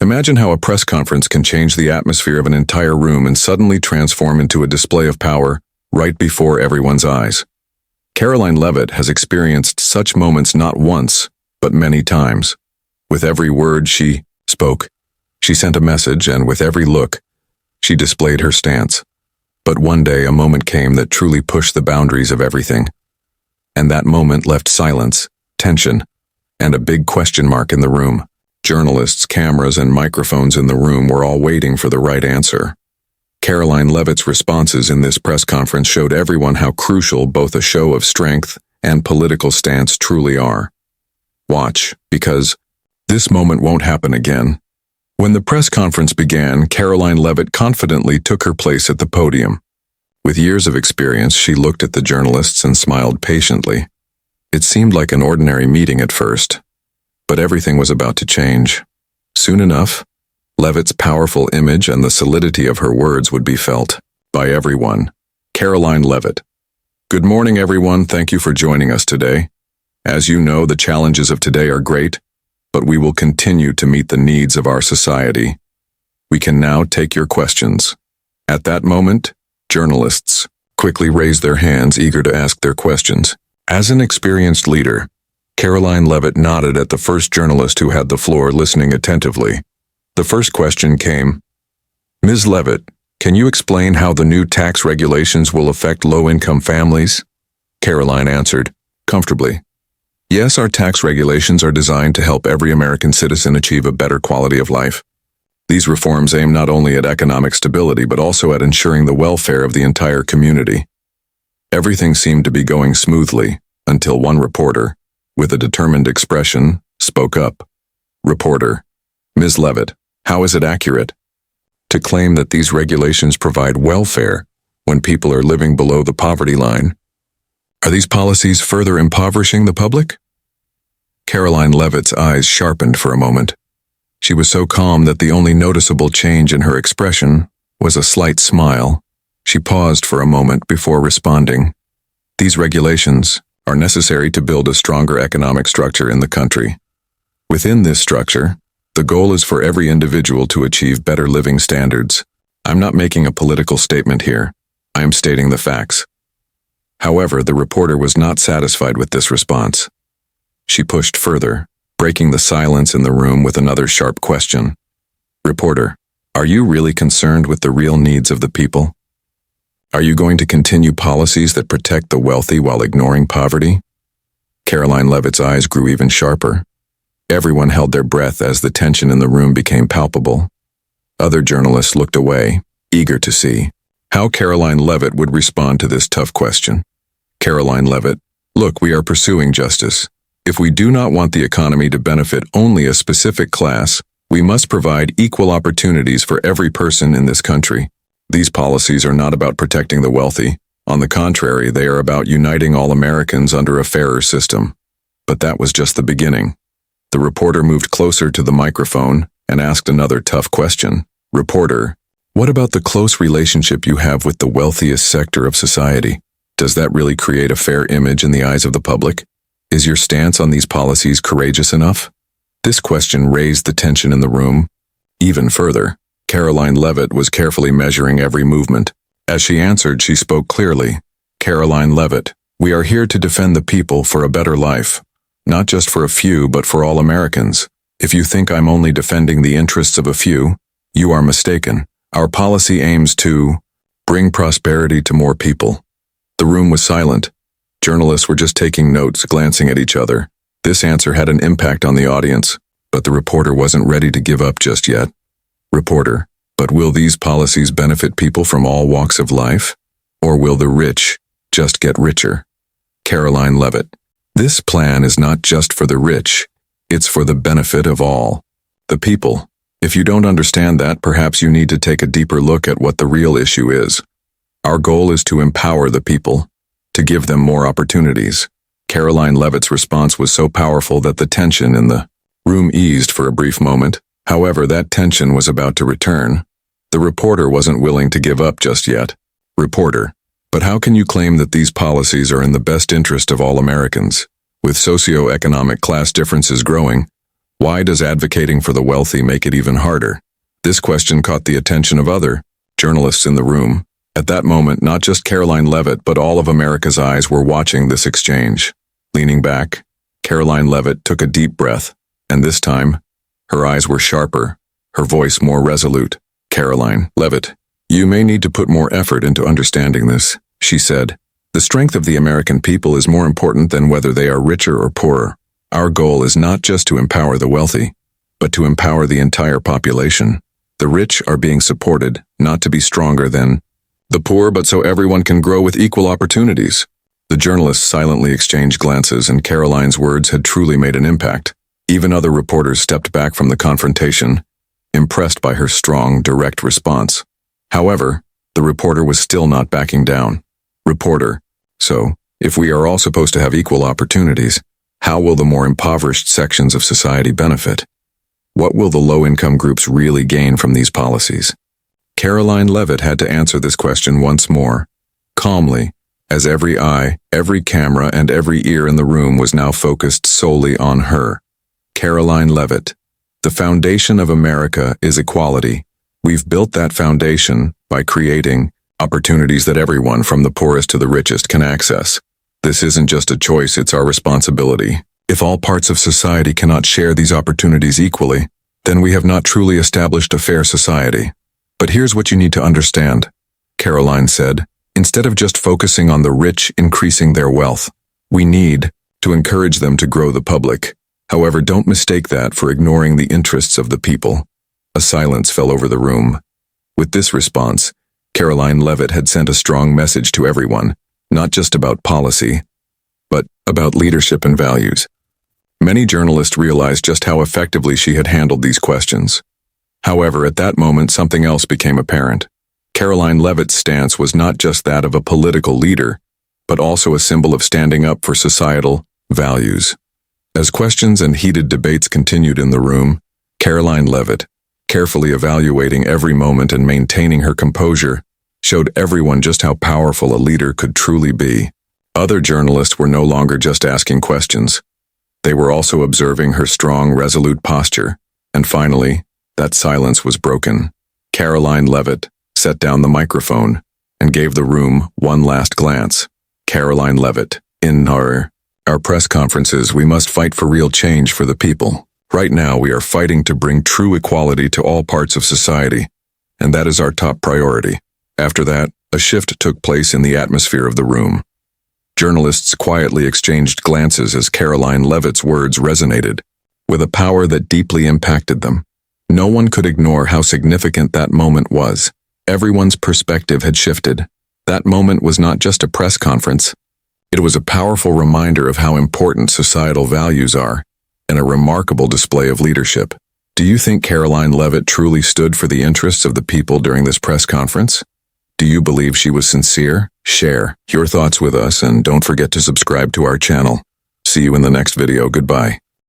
Imagine how a press conference can change the atmosphere of an entire room and suddenly transform into a display of power right before everyone's eyes. Karoline Leavitt has experienced such moments not once, but many times. With every word she spoke, she sent a message, and with every look, she displayed her stance. But one day a moment came that truly pushed the boundaries of everything. And that moment left silence, tension, and a big question mark in the room. Journalists, cameras, and microphones in the room were all waiting for the right answer. Karoline Leavitt's responses in this press conference showed everyone how crucial both a show of strength and political stance truly are. Watch, because this moment won't happen again. When the press conference began, Karoline Leavitt confidently took her place at the podium. With years of experience, she looked at the journalists and smiled patiently. It seemed like an ordinary meeting at first, but everything was about to change. Soon enough, Leavitt's powerful image and the solidity of her words would be felt by everyone. Karoline Leavitt. Good morning, everyone. Thank you for joining us today. As you know, the challenges of today are great, but we will continue to meet the needs of our society. We can now take your questions. At that moment, journalists quickly raised their hands, eager to ask their questions. As an experienced leader, Karoline Leavitt nodded at the first journalist who had the floor, listening attentively. The first question came. Ms. Leavitt, can you explain how the new tax regulations will affect low-income families? Karoline answered, comfortably. Yes, our tax regulations are designed to help every American citizen achieve a better quality of life. These reforms aim not only at economic stability but also at ensuring the welfare of the entire community. Everything seemed to be going smoothly until one reporter, with a determined expression, spoke up. Reporter, Ms. Leavitt, how is it accurate to claim that these regulations provide welfare when people are living below the poverty line? Are these policies further impoverishing the public? Karoline Leavitt's eyes sharpened for a moment. She was so calm that the only noticeable change in her expression was a slight smile. She paused for a moment before responding. These regulations are necessary to build a stronger economic structure in the country. Within this structure, the goal is for every individual to achieve better living standards. I'm not making a political statement here. I am stating the facts. However, the reporter was not satisfied with this response. She pushed further, breaking the silence in the room with another sharp question. Reporter, are you really concerned with the real needs of the people? Are you going to continue policies that protect the wealthy while ignoring poverty? Karoline Leavitt's eyes grew even sharper. Everyone held their breath as the tension in the room became palpable. Other journalists looked away, eager to see how Karoline Leavitt would respond to this tough question. Karoline Leavitt, look, we are pursuing justice. If we do not want the economy to benefit only a specific class, we must provide equal opportunities for every person in this country. These policies are not about protecting the wealthy. On the contrary, they are about uniting all Americans under a fairer system. But that was just the beginning. The reporter moved closer to the microphone and asked another tough question. Reporter, what about the close relationship you have with the wealthiest sector of society? Does that really create a fair image in the eyes of the public? Is your stance on these policies courageous enough? This question raised the tension in the room even further. Karoline Leavitt was carefully measuring every movement. As she answered, she spoke clearly. Karoline Leavitt, we are here to defend the people for a better life. Not just for a few, but for all Americans. If you think I'm only defending the interests of a few, you are mistaken. Our policy aims to bring prosperity to more people. The room was silent. Journalists were just taking notes, glancing at each other. This answer had an impact on the audience, but the reporter wasn't ready to give up just yet. Reporter, but will these policies benefit people from all walks of life? Or will the rich just get richer? Karoline Leavitt, this plan is not just for the rich, it's for the benefit of all. The people. If you don't understand that, perhaps you need to take a deeper look at what the real issue is. Our goal is to empower the people, to give them more opportunities. Karoline Leavitt's response was so powerful that the tension in the room eased for a brief moment. However, that tension was about to return. The reporter wasn't willing to give up just yet. Reporter, but how can you claim that these policies are in the best interest of all Americans? With socioeconomic class differences growing, Why does advocating for the wealthy make it even harder? This question caught the attention of other journalists in the room. At that moment, not just Karoline Leavitt, but all of America's eyes were watching this exchange. Leaning back, Karoline Leavitt took a deep breath, and this time, her eyes were sharper, her voice more resolute. "Karoline Leavitt, you may need to put more effort into understanding this," she said. "The strength of the American people is more important than whether they are richer or poorer. Our goal is not just to empower the wealthy, but to empower the entire population. The rich are being supported, not to be stronger than the poor, but so everyone can grow with equal opportunities." The journalists silently exchanged glances, and Karoline's words had truly made an impact. Even other reporters stepped back from the confrontation, impressed by her strong, direct response. However, the reporter was still not backing down. "Reporter, so, if we are all supposed to have equal opportunities, how will the more impoverished sections of society benefit? What will the low-income groups really gain from these policies?" Karoline Leavitt had to answer this question once more, calmly, as every eye, every camera, and every ear in the room was now focused solely on her. Karoline Leavitt, "The foundation of America is equality. We've built that foundation by creating opportunities that everyone from the poorest to the richest can access. This isn't just a choice, it's our responsibility. If all parts of society cannot share these opportunities equally, then we have not truly established a fair society. But here's what you need to understand," Karoline said. "Instead of just focusing on the rich increasing their wealth, we need to encourage them to grow the public. However, don't mistake that for ignoring the interests of the people." A silence fell over the room. With this response, Karoline Leavitt had sent a strong message to everyone, not just about policy, but about leadership and values. Many journalists realized just how effectively she had handled these questions. However, at that moment, something else became apparent. Karoline Leavitt's stance was not just that of a political leader, but also a symbol of standing up for societal values. As questions and heated debates continued in the room, Karoline Leavitt, carefully evaluating every moment and maintaining her composure, showed everyone just how powerful a leader could truly be. Other journalists were no longer just asking questions. They were also observing her strong, resolute posture, and finally, that silence was broken. Karoline Leavitt set down the microphone and gave the room one last glance. Karoline Leavitt, "In our press conferences, we must fight for real change for the people. Right now, we are fighting to bring true equality to all parts of society, and that is our top priority." After that, a shift took place in the atmosphere of the room. Journalists quietly exchanged glances as Karoline Leavitt's words resonated, with a power that deeply impacted them. No one could ignore how significant that moment was. Everyone's perspective had shifted. That moment was not just a press conference. It was a powerful reminder of how important societal values are, and a remarkable display of leadership. Do you think Karoline Leavitt truly stood for the interests of the people during this press conference? Do you believe she was sincere? Share your thoughts with us and don't forget to subscribe to our channel. See you in the next video. Goodbye.